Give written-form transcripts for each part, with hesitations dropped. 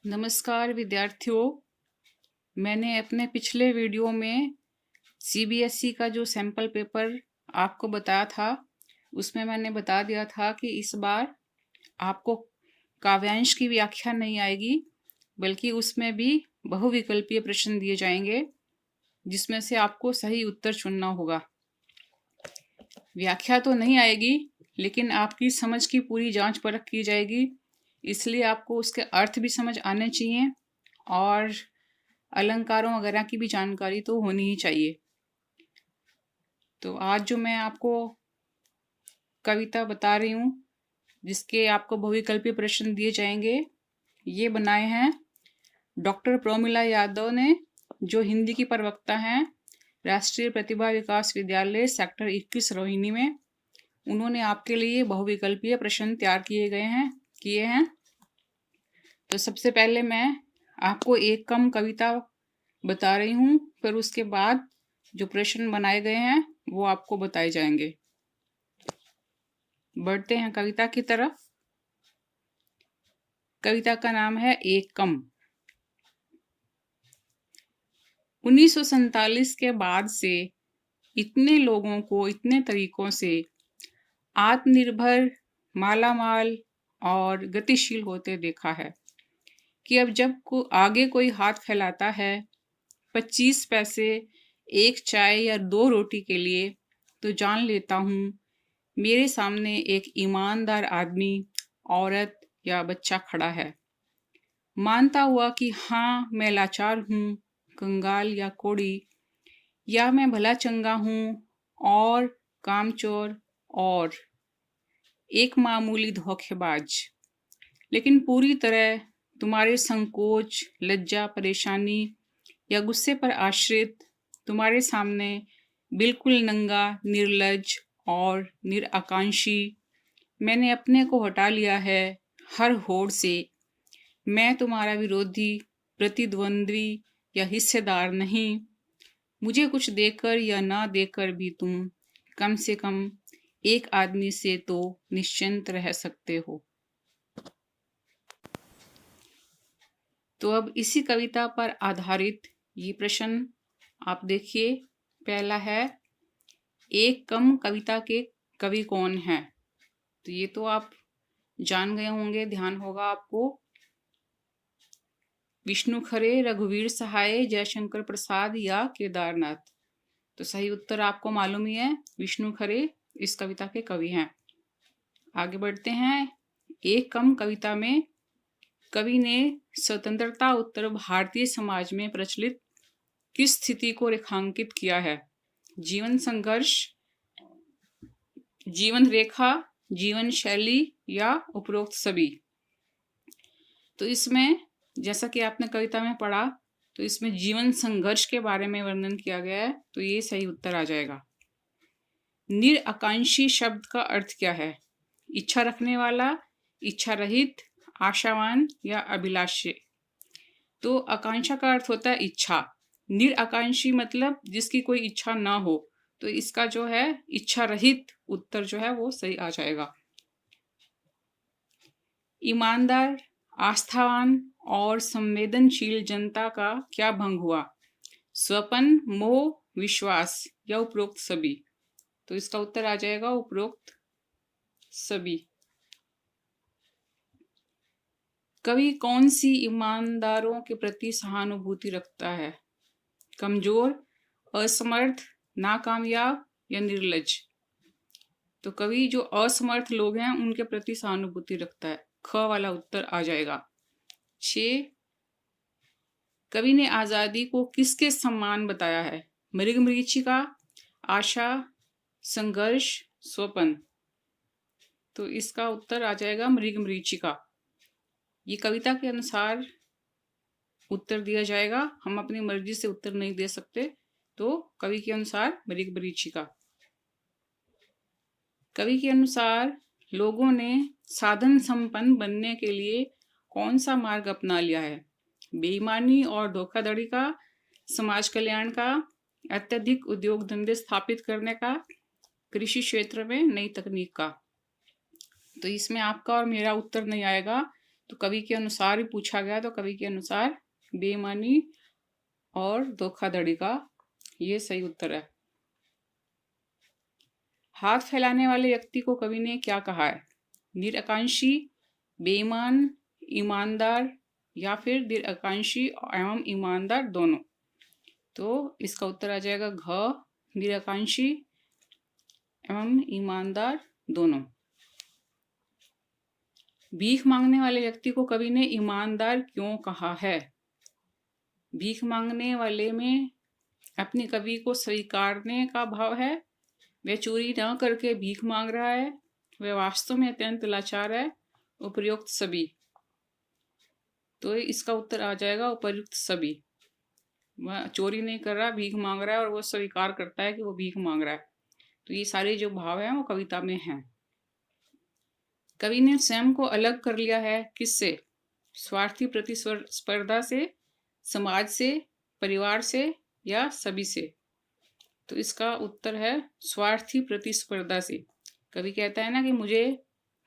नमस्कार विद्यार्थियों। मैंने अपने पिछले वीडियो में सीबीएसई का जो सैंपल पेपर आपको बताया था, उसमें मैंने बता दिया था कि इस बार आपको काव्यांश की व्याख्या नहीं आएगी, बल्कि उसमें भी बहुविकल्पीय प्रश्न दिए जाएंगे, जिसमें से आपको सही उत्तर चुनना होगा। व्याख्या तो नहीं आएगी, लेकिन आपकी समझ की पूरी जांच परख की जाएगी, इसलिए आपको उसके अर्थ भी समझ आने चाहिए और अलंकारों वगैरह की भी जानकारी तो होनी ही चाहिए। तो आज जो मैं आपको कविता बता रही हूँ, जिसके आपको बहुविकल्पीय प्रश्न दिए जाएंगे, ये बनाए हैं डॉक्टर प्रोमिला यादव ने, जो हिंदी की प्रवक्ता हैं राष्ट्रीय प्रतिभा विकास विद्यालय सेक्टर 21 रोहिणी में। उन्होंने आपके लिए बहुविकल्पीय प्रश्न तैयार किए हैं। तो सबसे पहले मैं आपको एक कम कविता बता रही हूँ, फिर उसके बाद जो प्रश्न बनाए गए हैं वो आपको बताए जाएंगे। बढ़ते हैं कविता की तरफ। कविता का नाम है एक कम। 1947 के बाद से इतने लोगों को इतने तरीकों से आत्मनिर्भर, मालामाल और गतिशील होते देखा है कि अब जब आगे कोई हाथ फैलाता है 25 पैसे, एक चाय या 2 रोटी के लिए, तो जान लेता हूँ मेरे सामने एक ईमानदार आदमी, औरत या बच्चा खड़ा है। मानता हुआ कि हाँ, मैं लाचार हूँ, कंगाल या कोड़ी, या मैं भला चंगा हूँ और कामचोर और एक मामूली धोखेबाज, लेकिन पूरी तरह तुम्हारे संकोच, लज्जा, परेशानी या गुस्से पर आश्रित, तुम्हारे सामने बिल्कुल नंगा, निर्लज और निराकांक्षी, मैंने अपने को हटा लिया है हर होड़ से। मैं तुम्हारा विरोधी, प्रतिद्वंद्वी या हिस्सेदार नहीं। मुझे कुछ देकर या ना देकर भी तुम कम से कम एक आदमी से तो निश्चिंत रह सकते हो। तो अब इसी कविता पर आधारित ये प्रश्न आप देखिए। पहला है, एक कम कविता के कवि कौन है? तो ये तो आप जान गए होंगे, ध्यान होगा आपको। विष्णु खरे, रघुवीर सहाय, जयशंकर प्रसाद या केदारनाथ। तो सही उत्तर आपको मालूम ही है, विष्णु खरे इस कविता के कवि हैं। आगे बढ़ते हैं। एक कम कविता में कवि ने स्वतंत्रता उत्तर भारतीय समाज में प्रचलित किस स्थिति को रेखांकित किया है? जीवन संघर्ष, जीवन रेखा, जीवन शैली या उपरोक्त सभी। तो इसमें जैसा कि आपने कविता में पढ़ा, तो इसमें जीवन संघर्ष के बारे में वर्णन किया गया है, तो ये सही उत्तर आ जाएगा। निराकांक्षी शब्द का अर्थ क्या है? इच्छा रखने वाला, इच्छा रहित, आशावान या अभिलाषी। तो आकांक्षा का अर्थ होता है इच्छा। निराकांक्षी मतलब जिसकी कोई इच्छा ना हो, तो इसका जो है इच्छा रहित उत्तर जो है वो सही आ जाएगा। ईमानदार, आस्थावान और संवेदनशील जनता का क्या भंग हुआ? स्वपन, मोह, विश्वास या उपरोक्त सभी। तो इसका उत्तर आ जाएगा उपरोक्त सभी। कवि कौन सी ईमानदारों के प्रति सहानुभूति रखता है? कमजोर, असमर्थ, नाकामयाब या निर्लज। तो कवि जो असमर्थ लोग हैं उनके प्रति सहानुभूति रखता है, ख वाला उत्तर आ जाएगा। 6, कवि ने आजादी को किसके सम्मान बताया है? मृगमरीचिका, आशा, संघर्ष, स्वपन। तो इसका उत्तर आ जाएगा मृगमरीचिका। ये कविता के अनुसार उत्तर दिया जाएगा, हम अपनी मर्जी से उत्तर नहीं दे सकते, तो कवि के अनुसार मृगमरीचिका। कवि के अनुसार लोगों ने साधन संपन्न बनने के लिए कौन सा मार्ग अपना लिया है? बेईमानी और धोखाधड़ी का, समाज कल्याण का, अत्यधिक उद्योग धंधे स्थापित करने का, कृषि क्षेत्र में नई तकनीक का। तो इसमें आपका और मेरा उत्तर नहीं आएगा, तो कवि के अनुसार ही पूछा गया, तो कवि के अनुसार बेईमानी और धोखाधड़ी का ये सही उत्तर है। हाथ फैलाने वाले व्यक्ति को कवि ने क्या कहा है? निराकांक्षी, बेईमान, ईमानदार या फिर निराकांक्षी एवं ईमानदार दोनों। तो इसका उत्तर आ जाएगा घ, निराकांक्षी एवं ईमानदार दोनों। भीख मांगने वाले व्यक्ति को कवि ने ईमानदार क्यों कहा है? भीख मांगने वाले में अपनी कवि को स्वीकारने का भाव है, वह चोरी न करके भीख मांग रहा है, वह वास्तव में अत्यंत लाचार है, उपर्युक्त सभी। तो इसका उत्तर आ जाएगा उपर्युक्त सभी। वह चोरी नहीं कर रहा, भीख मांग रहा है और वो स्वीकार करता है कि वो भीख मांग रहा है। तो ये सारे जो भाव हैं वो कविता में हैं। कवि ने स्वयं को अलग कर लिया है किससे? स्वार्थी प्रतिस्पर्धा से, समाज से, परिवार से या सभी से? तो इसका उत्तर है स्वार्थी प्रतिस्पर्धा से। कवि कहता है ना कि मुझे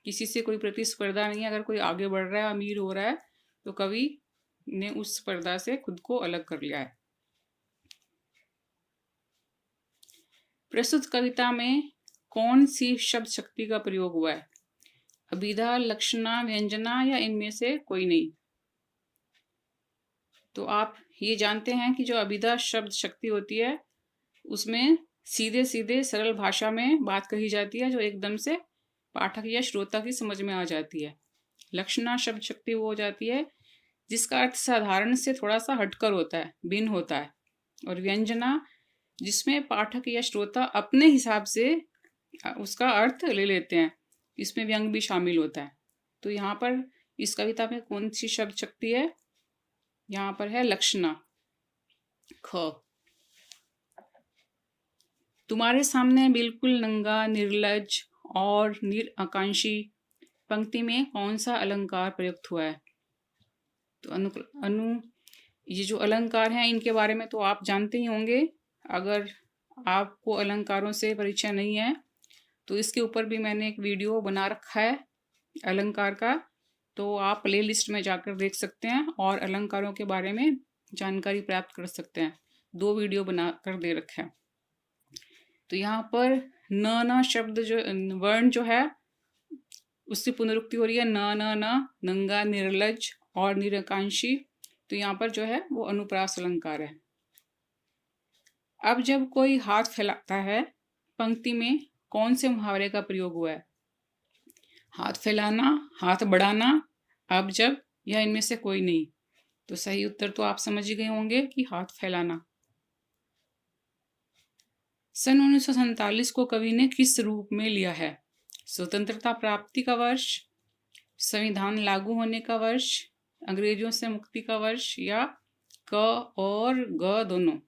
किसी से कोई प्रतिस्पर्धा नहीं है, अगर कोई आगे बढ़ रहा है, अमीर हो रहा है, तो कवि ने उस स्पर्धा से खुद को अलग कर लिया है। प्रस्तुत कविता में कौन सी शब्द शक्ति का प्रयोग हुआ है? अभिधा, लक्षणा, व्यंजना या इनमें से कोई नहीं? तो आप ये जानते हैं कि जो अभिधा शब्द शक्ति होती है उसमें सीधे सीधे सरल भाषा में बात कही जाती है, जो एकदम से पाठक या श्रोता की समझ में आ जाती है। लक्षणा शब्द शक्ति वो हो जाती है जिसका अर्थ साधारण से थोड़ा सा हटकर होता है, भिन्न होता है। और व्यंजना जिसमें पाठक या श्रोता अपने हिसाब से उसका अर्थ ले लेते हैं, इसमें व्यंग भी शामिल होता है। तो यहाँ पर इस कविता में कौन सी शब्द शक्ति है? यहाँ पर है लक्षणा, ख। तुम्हारे सामने बिल्कुल नंगा, निर्लज और निराकांक्षी पंक्ति में कौन सा अलंकार प्रयुक्त हुआ है? तो ये जो अलंकार हैं इनके बारे में तो आप जानते ही होंगे। अगर आपको अलंकारों से परिचय नहीं है तो इसके ऊपर भी मैंने एक वीडियो बना रखा है अलंकार का, तो आप प्ले लिस्ट में जाकर देख सकते हैं और अलंकारों के बारे में जानकारी प्राप्त कर सकते हैं। 2 वीडियो बना कर दे रखे हैं। तो यहाँ पर न शब्द जो वर्ण जो है उसकी पुनरुक्ति हो रही है, न, नंगा, निर्लज और निराकांक्षी। तो यहाँ पर जो है वो अनुप्रास अलंकार है। अब जब कोई हाथ फैलाता है पंक्ति में कौन से मुहावरे का प्रयोग हुआ है? हाथ फैलाना, हाथ बढ़ाना, अब जब या इनमें से कोई नहीं? तो सही उत्तर तो आप समझ ही गए होंगे कि हाथ फैलाना। सन 1947 को कवि ने किस रूप में लिया है? स्वतंत्रता प्राप्ति का वर्ष, संविधान लागू होने का वर्ष, अंग्रेजों से मुक्ति का वर्ष या क और ग दोनों?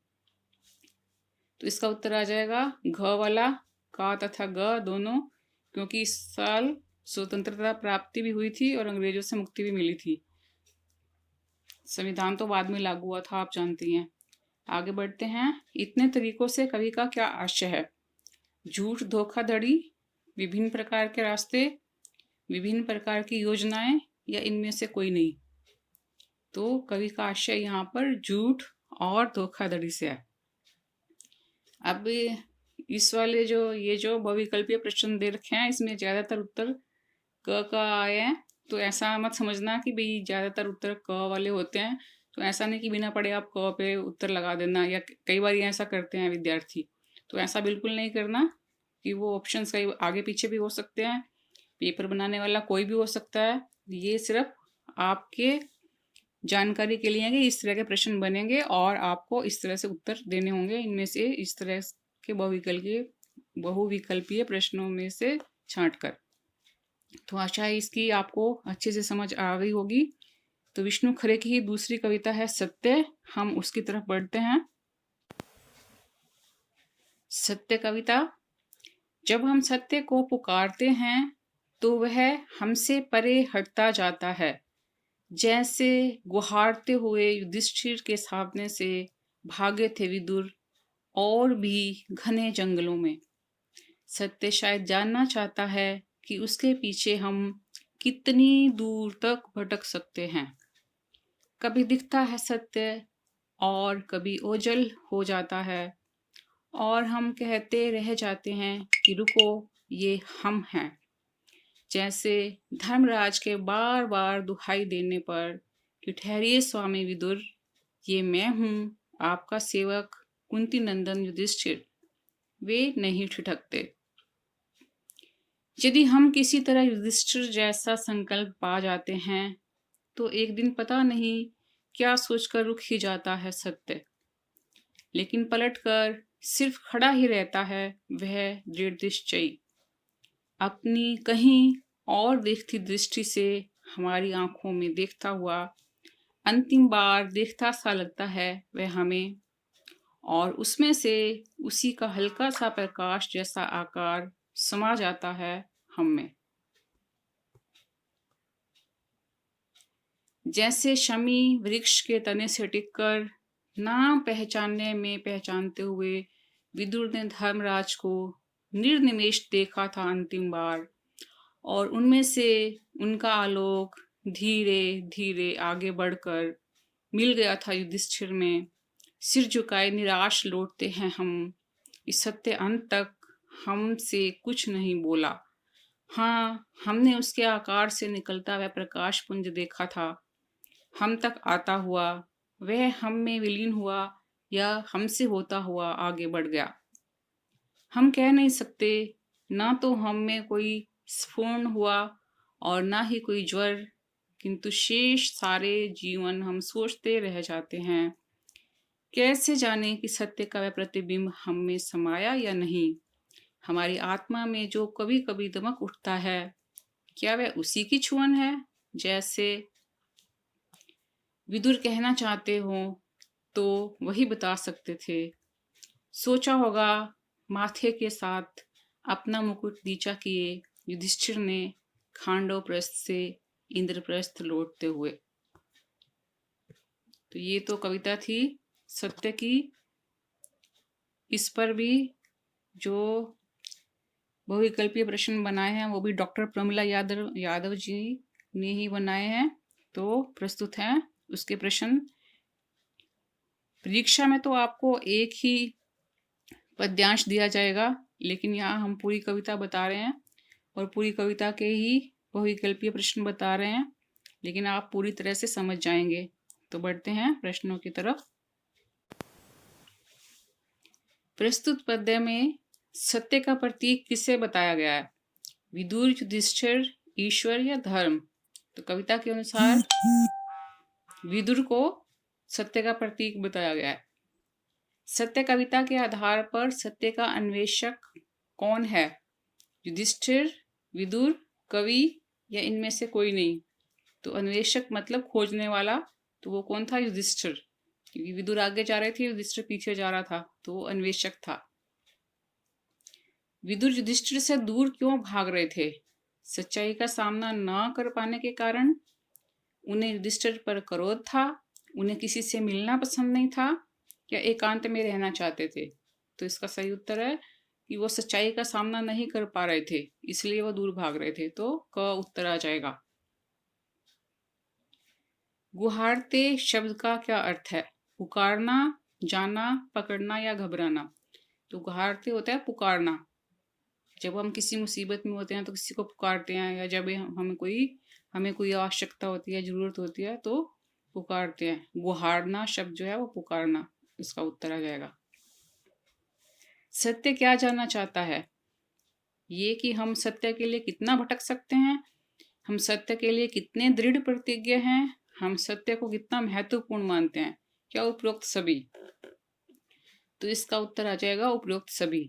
तो इसका उत्तर आ जाएगा घ वाला, का तथा ग दोनों, क्योंकि इस साल स्वतंत्रता प्राप्ति भी हुई थी और अंग्रेजों से मुक्ति भी मिली थी। संविधान तो बाद में लागू हुआ था, आप जानती हैं। आगे बढ़ते हैं। इतने तरीकों से कवि का क्या आशय है? झूठ, धोखाधड़ी, विभिन्न प्रकार के रास्ते, विभिन्न प्रकार की योजनाएं या इनमें से कोई नहीं? तो कवि का आशय यहाँ पर झूठ और धोखाधड़ी से है। अब इस वाले जो बहुविकल्पीय प्रश्न दे रखे हैं इसमें ज्यादातर उत्तर क का आए हैं, तो ऐसा मत समझना कि भाई ज्यादातर उत्तर क वाले होते हैं। तो ऐसा नहीं कि बिना पढ़े आप क पे उत्तर लगा देना, या कई बार ऐसा करते हैं विद्यार्थी। तो ऐसा बिल्कुल नहीं करना कि वो ऑप्शंस कई आगे पीछे भी हो सकते हैं, पेपर बनाने वाला कोई भी हो सकता है। ये सिर्फ आपके जानकारी के लिए है कि इस तरह के प्रश्न बनेंगे और आपको इस तरह से उत्तर देने होंगे इनमें से, इस तरह के बहुविकल्पीय प्रश्नों में से छांटकर। तो आशा है इसकी आपको अच्छे से समझ आ गई होगी। तो विष्णु खरे की ही दूसरी कविता है सत्य, हम उसकी तरफ बढ़ते हैं। सत्य कविता। जब हम सत्य को पुकारते हैं तो वह हमसे परे हटता जाता है, जैसे गुहारते हुए युधिष्ठिर के सामने से भागे थे विदुर और भी घने जंगलों में। सत्य शायद जानना चाहता है कि उसके पीछे हम कितनी दूर तक भटक सकते हैं। कभी दिखता है सत्य और कभी ओझल हो जाता है और हम कहते रह जाते हैं कि रुको, ये हम हैं। जैसे धर्मराज के बार बार दुहाई देने पर कि ठहरिए स्वामी विदुर, ये मैं हूँ, आपका सेवक कुंती नंदन युधिष्ठिर। वे नहीं ठिठकते। यदि हम किसी तरह युधिष्ठिर जैसा संकल्प पा जाते हैं तो एक दिन पता नहीं क्या सोचकर रुक ही जाता है सत्य, लेकिन पलटकर सिर्फ खड़ा ही रहता है वह दृढ़ निश्चयी, अपनी कहीं और देखती दृष्टि से हमारी आंखों में देखता हुआ। अंतिम बार देखता सा लगता है वह हमें, और उसमें से उसी का हल्का सा प्रकाश जैसा आकार समा जाता है हम में। जैसे शमी वृक्ष के तने से टिककर ना पहचानने में पहचानते हुए विदुर ने धर्मराज को निर्निमेष देखा था अंतिम बार, और उनमें से उनका आलोक धीरे धीरे आगे बढ़कर मिल गया था युधिष्ठिर में। सिर झुकाए निराश लौटते हैं हम। इस सत्य अंत तक हमसे कुछ नहीं बोला। हाँ, हमने उसके आकार से निकलता वह प्रकाश पुंज देखा था, हम तक आता हुआ, वह हम में विलीन हुआ या हमसे होता हुआ आगे बढ़ गया। हम कह नहीं सकते, ना तो हम में कोई स्फुरण हुआ और ना ही कोई ज्वर, किंतु शेष सारे जीवन हम सोचते रह जाते हैं, कैसे जाने कि सत्य का वह प्रतिबिंब हम में समाया या नहीं। हमारी आत्मा में जो कभी कभी दमक उठता है, क्या वह उसी की छुअन है जैसे विदुर कहना चाहते हो तो वही बता सकते थे। सोचा होगा माथे के साथ अपना मुकुट नीचा किए युधिष्ठिर ने खांडव प्रस्थ से इंद्रप्रस्थ लौटते हुए। तो ये तो कविता थी सत्य की। इस पर भी जो बहुविकल्पीय प्रश्न बनाए हैं वो भी डॉक्टर प्रमिला यादव जी ने ही बनाए हैं। तो प्रस्तुत हैं उसके प्रश्न। परीक्षा में तो आपको एक ही पद्यांश दिया जाएगा, लेकिन यहाँ हम पूरी कविता बता रहे हैं और पूरी कविता के ही बहुविकल्पीय प्रश्न बता रहे हैं, लेकिन आप पूरी तरह से समझ जाएंगे। तो बढ़ते हैं प्रश्नों की तरफ। प्रस्तुत पद्य में सत्य का प्रतीक किसे बताया गया है? विदुर, युधिष्ठिर, ईश्वर या धर्म? तो कविता के अनुसार विदुर को सत्य का प्रतीक बताया गया है। सत्य कविता के आधार पर सत्य का अन्वेषक कौन है? युधिष्ठिर, विदुर, कवि या इनमें से कोई नहीं? तो अन्वेषक मतलब खोजने वाला, तो वो कौन था? युधिष्ठिर, क्योंकि विदुर आगे जा रहे थे, युधिष्ठिर पीछे जा रहा था, तो वो अन्वेषक था। विदुर युधिष्ठिर से दूर क्यों भाग रहे थे? सच्चाई का सामना न कर पाने के कारण, उन्हें युधिष्ठिर पर क्रोध था, उन्हें किसी से मिलना पसंद नहीं था, या एकांत में रहना चाहते थे? तो इसका सही उत्तर है कि वो सच्चाई का सामना नहीं कर पा रहे थे, इसलिए वो दूर भाग रहे थे। तो क उत्तर आ जाएगा। गुहारते शब्द का क्या अर्थ है? पुकारना, जाना, पकड़ना या घबराना? तो गुहारते होता है पुकारना। जब हम किसी मुसीबत में होते हैं तो किसी को पुकारते हैं, या जब हमें कोई आवश्यकता होती है, जरूरत होती है, तो पुकारते हैं। गुहारना शब्द जो है वो पुकारना, इसका उत्तर आ जाएगा। सत्य क्या जानना चाहता है? ये कि हम सत्य के लिए कितना भटक सकते हैं, हम सत्य के लिए कितने दृढ़ प्रतिज्ञ हैं, हम सत्य को कितना महत्वपूर्ण मानते हैं। क्या उपरोक्त सभी? तो इसका उत्तर आ जाएगा उपरोक्त सभी,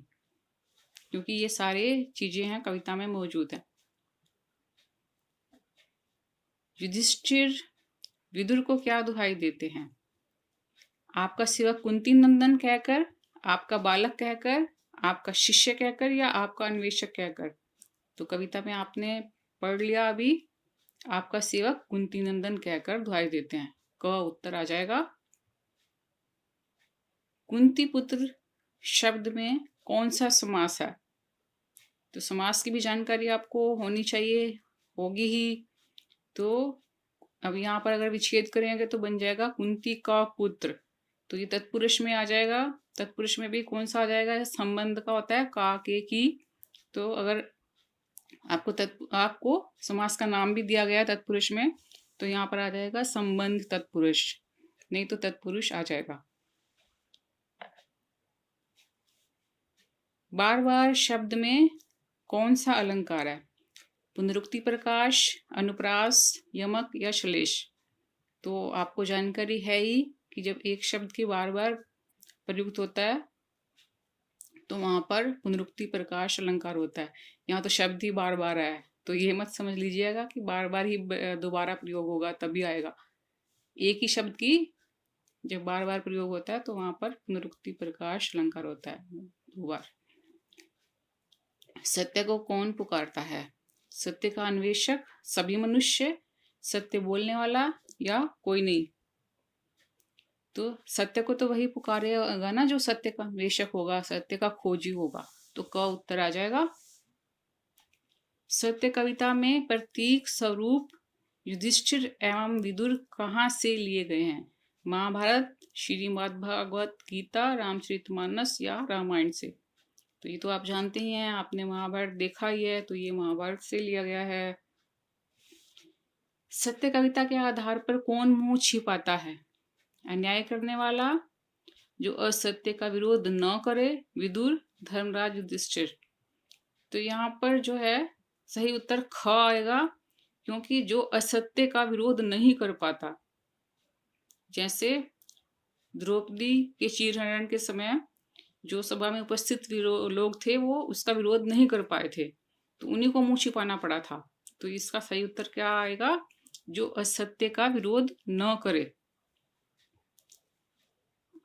क्योंकि ये सारे चीजें हैं कविता में मौजूद है। युधिष्ठिर विदुर को क्या दुहाई देते हैं? आपका सेवक कुंती नंदन कहकर, आपका बालक कहकर, आपका शिष्य कहकर या आपका अन्वेषक कहकर? तो कविता में आपने पढ़ लिया अभी, आपका सेवक कुंती नंदन कहकर दुहाई देते हैं। क उत्तर आ जाएगा। कुंती पुत्र शब्द में कौन सा समास है? तो समास की भी जानकारी आपको होनी चाहिए, होगी ही। तो अब यहाँ पर अगर विच्छेद करेंगे तो बन जाएगा कुंती का पुत्र, तो ये तत्पुरुष में आ जाएगा। तत्पुरुष में भी कौन सा आ जाएगा, संबंध का होता है का के की। तो अगर आपको समास का नाम भी दिया गया है तत्पुरुष में, तो यहाँ पर आ जाएगा संबंध तत्पुरुष, नहीं तो तत्पुरुष आ जाएगा। बार बार शब्द में कौन सा अलंकार है, पुनरुक्ति प्रकाश, अनुप्रास, यमक या श्लेष। तो आपको जानकारी है ही कि जब एक शब्द के बार बार प्रयुक्त होता है तो वहां पर पुनरुक्ति प्रकाश अलंकार होता है। यहाँ तो शब्द ही बार बार है, तो ये मत समझ लीजिएगा कि बार बार ही दोबारा प्रयोग होगा तभी आएगा। एक ही शब्द की जब बार बार प्रयोग होता है तो वहां पर पुनरुक्ति प्रकाश अलंकार होता है 2 बार। सत्य को कौन पुकारता है, सत्य का अन्वेषक, सभी मनुष्य, सत्य बोलने वाला या कोई नहीं। तो सत्य को तो वही पुकारेगा ना जो सत्य का अन्वेषक होगा, सत्य का खोजी होगा। तो क उत्तर आ जाएगा। सत्य कविता में प्रतीक स्वरूप युधिष्ठिर एवं विदुर कहाँ से लिए गए हैं, महाभारत, श्रीमद् भागवत गीता, रामचरितमानस या रामायण से। तो ये तो आप जानते ही हैं, आपने महाभारत देखा ही है, तो ये महाभारत से लिया गया है। सत्य कविता के आधार पर कौन मुंह छिपाता है, अन्याय करने वाला, जो असत्य का विरोध न करे, विदुर, धर्मराज, युधिष्ठिर। तो यहाँ पर जो है सही उत्तर ख आएगा, क्योंकि जो असत्य का विरोध नहीं कर पाता, जैसे द्रौपदी के चीरहरण के समय जो सभा में उपस्थित लोग थे वो उसका विरोध नहीं कर पाए थे, तो उन्हीं को मुंह छिपाना पड़ा था। तो इसका सही उत्तर क्या आएगा, जो असत्य का विरोध न करे।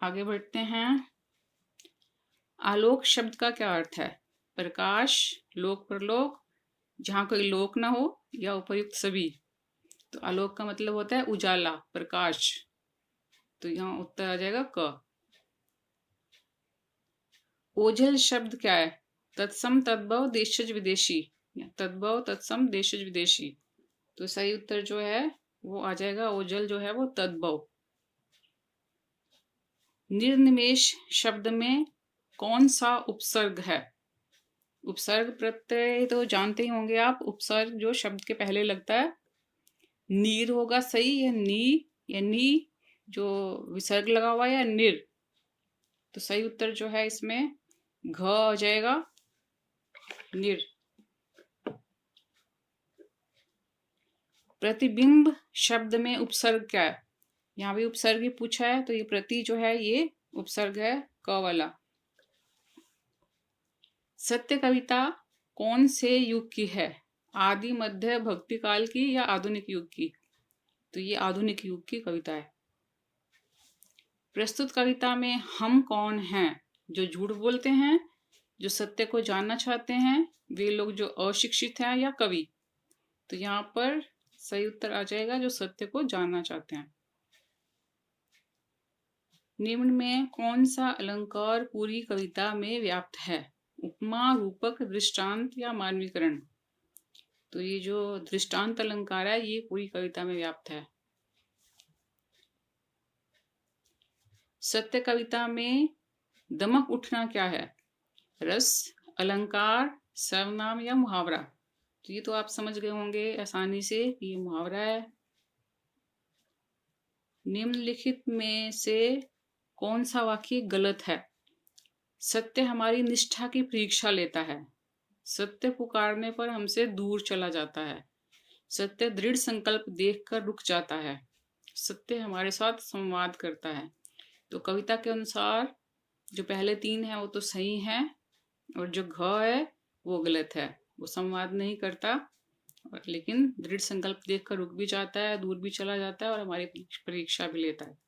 आगे बढ़ते हैं। आलोक शब्द का क्या अर्थ है, प्रकाश, लोक परलोक, जहां कोई लोक ना हो, या उपर्युक्त सभी। तो आलोक का मतलब होता है उजाला, प्रकाश। तो यहाँ उत्तर आ जाएगा क। ओझल शब्द क्या है, तत्सम, तद्भव, देशज, विदेशी, तद्भव, तत्सम, देशज, विदेशी। तो सही उत्तर जो है वो आ जाएगा, ओझल जो है वो तद्भव। निर्निमेष शब्द में कौन सा उपसर्ग है, उपसर्ग प्रत्यय तो जानते ही होंगे आप। उपसर्ग जो शब्द के पहले लगता है, नीर होगा सही, या नी, या नी जो विसर्ग लगा हुआ है, या निर। तो सही उत्तर जो है इसमें घ आ जाएगा, निर। प्रतिबिंब शब्द में उपसर्ग क्या है, यहाँ भी उपसर्ग ही पूछा है, तो ये प्रति जो है ये उपसर्ग है, क वाला। सत्य कविता कौन से युग की है, आदि, मध्य, भक्ति काल की या आधुनिक युग की। तो ये आधुनिक युग की कविता है। प्रस्तुत कविता में हम कौन हैं, जो झूठ बोलते हैं, जो सत्य को जानना चाहते हैं, वे लोग जो अशिक्षित हैं, या कवि। तो यहाँ पर सही उत्तर आ जाएगा, जो सत्य को जानना चाहते हैं। निम्न में कौन सा अलंकार पूरी कविता में व्याप्त है, उपमा, रूपक, दृष्टांत या मानवीकरण। तो ये जो दृष्टांत अलंकार है ये पूरी कविता में व्याप्त है। सत्य कविता में दमक उठना क्या है, रस, अलंकार, सर्वनाम या मुहावरा। तो ये तो आप समझ गए होंगे आसानी से, ये मुहावरा है। निम्नलिखित में से कौन सा वाक्य गलत है, सत्य हमारी निष्ठा की परीक्षा लेता है, सत्य पुकारने पर हमसे दूर चला जाता है, सत्य दृढ़ संकल्प देखकर रुक जाता है, सत्य हमारे साथ संवाद करता है। तो कविता के अनुसार जो पहले 3 है वो तो सही है, और जो घ है वो गलत है। वो संवाद नहीं करता, लेकिन दृढ़ संकल्प देखकर रुक भी जाता है, दूर भी चला जाता है, और हमारी परीक्षा भी लेता है।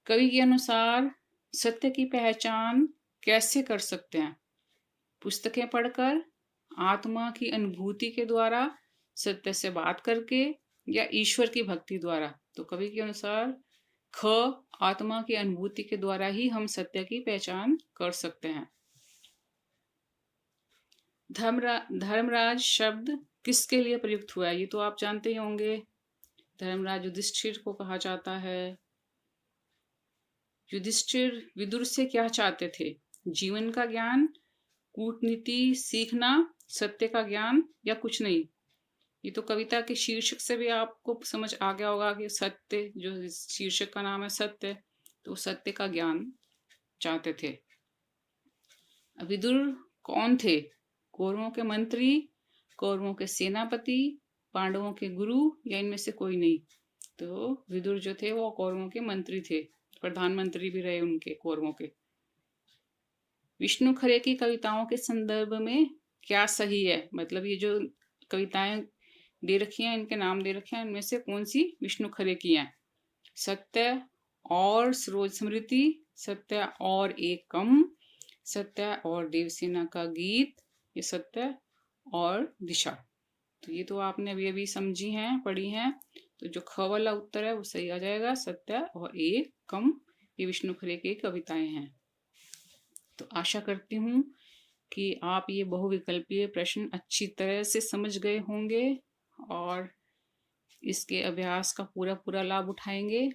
कवि के अनुसार सत्य की पहचान कैसे कर सकते हैं, पुस्तकें पढ़कर, आत्मा की अनुभूति के द्वारा, सत्य से बात करके, या ईश्वर की भक्ति द्वारा। तो कवि के अनुसार ख, आत्मा की अनुभूति के द्वारा ही हम सत्य की पहचान कर सकते हैं। धर्मराज शब्द किसके लिए प्रयुक्त हुआ है, ये तो आप जानते ही होंगे। धर्मराज युधिष्ठिर को कहा जाता है। युधिष्ठिर विदुर से क्या चाहते थे? जीवन का ज्ञान, कूटनीति सीखना, सत्य का ज्ञान या कुछ नहीं? ये तो कविता के शीर्षक से भी आपको समझ आ गया होगा कि सत्य, जो शीर्षक का नाम है सत्य, तो सत्य का ज्ञान चाहते थे। विदुर कौन थे? कौरवों के मंत्री, कौरवों के सेनापति, पांडवों के गुरु या इनमें से कोई नहीं? तो विदुर जो थे वो कौरवों के मंत्री थे, प्रधानमंत्री भी रहे उनके, कौरवों के। विष्णु खरे की कविताओं के संदर्भ में क्या सही है? मतलब ये जो कविताएं दे रखी हैं, इनके नाम दे रखे हैं, इनमें से कौन सी विष्णु खरे की हैं? सत्य और सरोज स्मृति, सत्य और एक कम, सत्य और देवसेना का गीत, ये सत्य और दिशा। तो ये तो आपने अभी अभी समझी हैं, पढ़ी हैं। तो जो ख वाला उत्तर है वो सही आ जाएगा, सत्य और एक कम। ये विष्णु खरे की कविताएं हैं। तो आशा करती हूँ कि आप ये बहुविकल्पीय प्रश्न अच्छी तरह से समझ गए होंगे और इसके अभ्यास का पूरा पूरा लाभ उठाएंगे।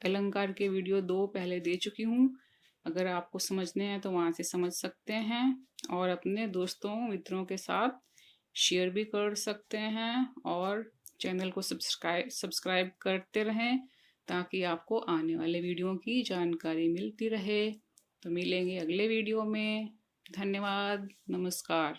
अलंकार के वीडियो 2 पहले दे चुकी हूँ, अगर आपको समझने हैं तो वहाँ से समझ सकते हैं और अपने दोस्तों मित्रों के साथ शेयर भी कर सकते हैं और चैनल को सब्सक्राइब करते रहें ताकि आपको आने वाले वीडियो की जानकारी मिलती रहे। तो मिलेंगे अगले वीडियो में। धन्यवाद, नमस्कार।